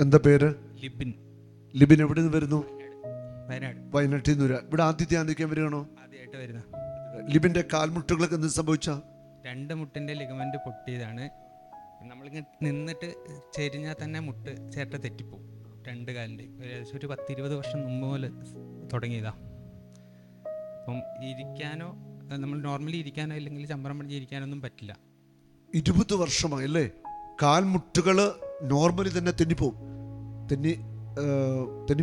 എന്താ പേര്? ലിബിൻ. ലിബിൻ എവിടെ നിന്ന് വരുന്നു? വയനാട്. വയനാട്ടിൽ നിന്ന് വരാം. ഇവിടെ ആദ്യത്തെ ആന്തിക്കാൻ വരികയാണോ? ആദ്യമായിട്ട് വരുന്ന. ലിബിന്റെ കാൽമുട്ടുകളൊക്കെ എന്ത് സംഭവിച്ച? 2 മുട്ടിന്റെ ലിഗമെന്റ് പൊട്ടിയതാണ്. നമ്മളിങ്ങനെ നിന്നിട്ട് ചെരിഞ്ഞാൽ തന്നെ മുട്ട് ചേട്ട തെറ്റിപ്പോവും. 2 കാലിൻ്റെയും ഏകദേശം ഒരു 10-20 വർഷം മുമ്പ് പോലെ തുടങ്ങിയതാ. അപ്പം ഇരിക്കാനോ, നമ്മൾ നോർമലി ഇരിക്കാനോ ഇല്ലെങ്കിൽ ചമ്പരം പിടിച്ച് ഇരിക്കാനൊന്നും പറ്റില്ല. 20 വർഷമായി അല്ലേ? കാൽമുട്ടുകൾ നോർമലി തന്നെ തെന്നിപ്പോവും. തെന്നി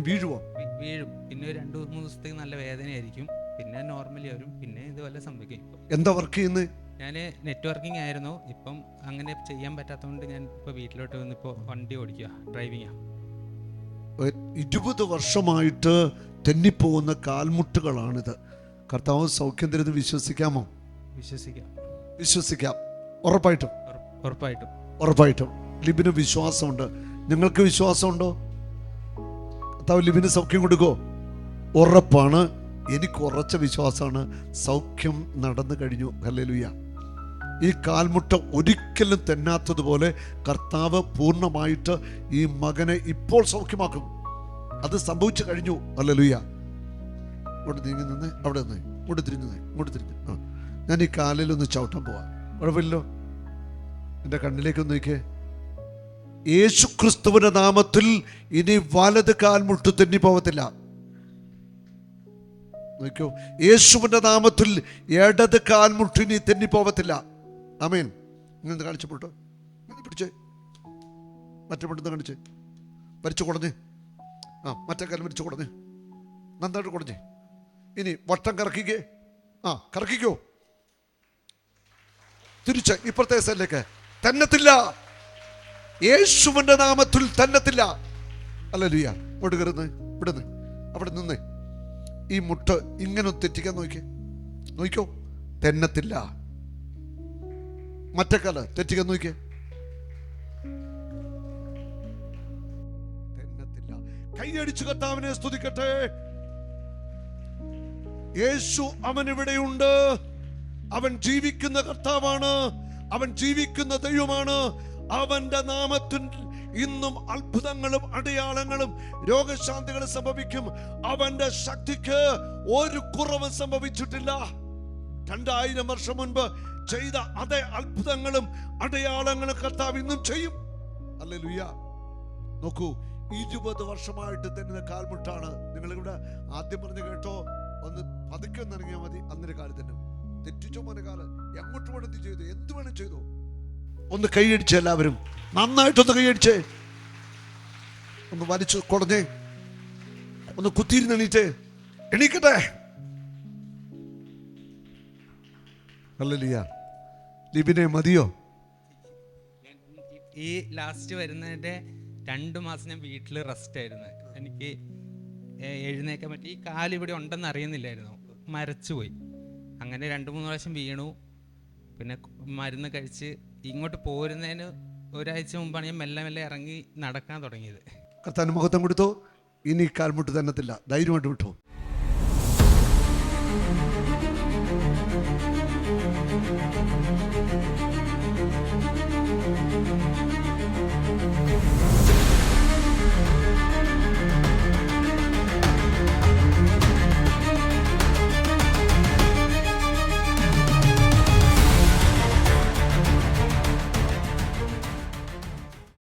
വീഴുവോ? വീഴും. പിന്നെ ഒരു 2-3 ദിവസത്തേക്ക് നല്ല വേദനയായിരിക്കും. പിന്നെ നോർമലി വരും. പിന്നെ ഇതുപോലെ സംഭവിക്കും. എന്താ വർക്ക് ചെയ്യുന്നത്? ഞാൻ നെറ്റ്വർക്കിംഗ് ആയിരുന്നു. ഇപ്പം അങ്ങനെ ചെയ്യാൻ പറ്റാത്തതുകൊണ്ട് ഞാൻ ഇപ്പോൾ വീട്ടിലോട്ട് വന്ന് ഇപ്പോൾ വണ്ടി ഓടിക്കുക, ഡ്രൈവിങ്ങാ. 20 വർഷമായിട്ട് തെന്നിപ്പോകുന്ന കാൽമുട്ടുകളാണിത്. കർത്താവ് സൗഖ്യം തരുന്നത് വിശ്വസിക്കാമോ? വിശ്വസിക്കാം. ഉറപ്പായിട്ടും ലിബിന് വിശ്വാസമുണ്ട്. നിങ്ങൾക്ക് വിശ്വാസമുണ്ടോ? കർത്താവ് ലിബിന് സൗഖ്യം കൊടുക്കോ? ഉറപ്പാണ്. എനിക്ക് ഉറച്ച വിശ്വാസമാണ്. സൗഖ്യം നടന്നു കഴിഞ്ഞു. ഹല്ലേലൂയ. ഈ കാൽമുട്ട ഒരിക്കലും തെന്നാത്തതുപോലെ കർത്താവ് പൂർണ്ണമായിട്ട് ഈ മകനെ ഇപ്പോൾ സൗഖ്യമാക്കും. അത് സംഭവിച്ചു കഴിഞ്ഞു. ഹല്ലേലൂയ. ഇങ്ങോട്ട് നീങ്ങി നിന്ന്, അവിടെ നിന്ന് ഇങ്ങോട്ട് തിരിഞ്ഞ്. ഞാൻ ഈ കാലിലൊന്ന് ചവിട്ടാൻ പോവാം. കുഴപ്പമില്ലല്ലോ. എൻ്റെ കണ്ണിലേക്കൊന്ന് നോക്കിയേ. യേശു ക്രിസ്തുവിന്റെ നാമത്തിൽ ഇനി വലത് കാൽമുട്ട് തെന്നി പോകത്തില്ല. നോക്കൂ, യേശുവിന്റെ നാമത്തിൽ ഇടത് കാൽമുട്ട് ഇനി തെന്നി പോകത്തില്ല. ആമേൻ. ഇങ്ങനെ കാണിച്ചപ്പോട്ടോ പിടിച്ചേ, മറ്റേ പെട്ടെന്ന് കാണിച്ചേ, വലിച്ചു കുടഞ്ഞേ. മറ്റേ കാലം വലിച്ചു കുടഞ്ഞേ, നന്നായിട്ട് കുടഞ്ഞേ. ഇനി വട്ടം കറക്കിക്കേ. കറക്കിക്കോ. തിരിച്ച് ഇപ്പുറത്തെ സൈഡിലേക്ക്. തന്നത്തില്ല. യേശുവിന്റെ നാമത്തിൽ തന്നത്തില്ല. ഹല്ലേലൂയ. ഇങ്ങോട്ട് കയറുന്നേ, ഇവിടുന്ന് അവിടെ നിന്ന് ഈ മുട്ട് ഇങ്ങനെ തെറ്റിക്കാൻ നോക്കിക്കോ. തെന്നത്തില്ല. മറ്റേ കാല് തെറ്റിക്കാൻ നോക്കിക്കേ. തെന്നത്തില്ല. കൈയടിച്ചു കർത്താവിനെ സ്തുതിക്കട്ടെ. യേശു അവൻ ഇവിടെയുണ്ട്. അവൻ ജീവിക്കുന്ന കർത്താവാണ്. അവൻ ജീവിക്കുന്ന ദൈവമാണ്. അവന്റെ നാമത്തിൽ ഇന്നും അത്ഭുതങ്ങളും അടയാളങ്ങളും രോഗശാന്തികളും സംഭവിക്കും. അവന്റെ ശക്തിക്ക് ഒരു കുറവും സംഭവിച്ചിട്ടില്ല. 2000 വർഷം മുൻപ് ചെയ്ത അതേ അത്ഭുതങ്ങളും അടയാളങ്ങളും കർത്താവ് ഇന്നും ചെയ്യും. ഹല്ലേലൂയ. നോക്കൂ, 20 വർഷമായിട്ട് തന്നെ കാൽമുട്ടാണ്. നിങ്ങളിവിടെ ആദ്യം പറഞ്ഞു കേട്ടോ, ഒന്ന് പതുക്കെ ഒന്ന് ഇറങ്ങിയാൽ മതി. അന്നൊരു കാലം തന്നെ തെറ്റിച്ചോ മോനെ കാല്. എങ്ങോട്ട് വേണം ചെയ്തു, എന്ത് വേണം ചെയ്തോ. ഒന്ന് കൈയടിച്ച്, എല്ലാവരും നന്നായിട്ടൊന്ന് കൈയടിച്ചേ. ഒന്ന് വലിച്ചു കുടഞ്ഞേ. ഒന്ന് കുത്തിയിരുന്ന് എണീക്കട്ടെ. ഹല്ലേലൂയ. ലിബിനെ മതിയോ? ഈ ലാസ്റ്റ് വരുന്നതിന്റെ 2 മാസം ഞാൻ വീട്ടിൽ റെസ്റ്റ് ആയിരുന്നു. എനിക്ക് എഴുന്നേക്കാൻ പറ്റി. ഈ കാലിവിടെ ഉണ്ടെന്ന് അറിയുന്നില്ലായിരുന്നു. മരച്ചുപോയി. അങ്ങനെ 2-3 പ്രാവശ്യം വീണു. പിന്നെ മരുന്ന് കഴിച്ച് ഇങ്ങോട്ട് പോരുന്നതിന് ഒരാഴ്ച മുമ്പാണ് ഞാൻ മെല്ലെ ഇറങ്ങി നടക്കാൻ തുടങ്ങിയത്. കർത്താവിന് മഹത്വം കൊടുത്തോ. ഇനി കാൽമുട്ട് തന്നത്തില്ല. ധൈര്യമായിട്ട് വിട്ടോ.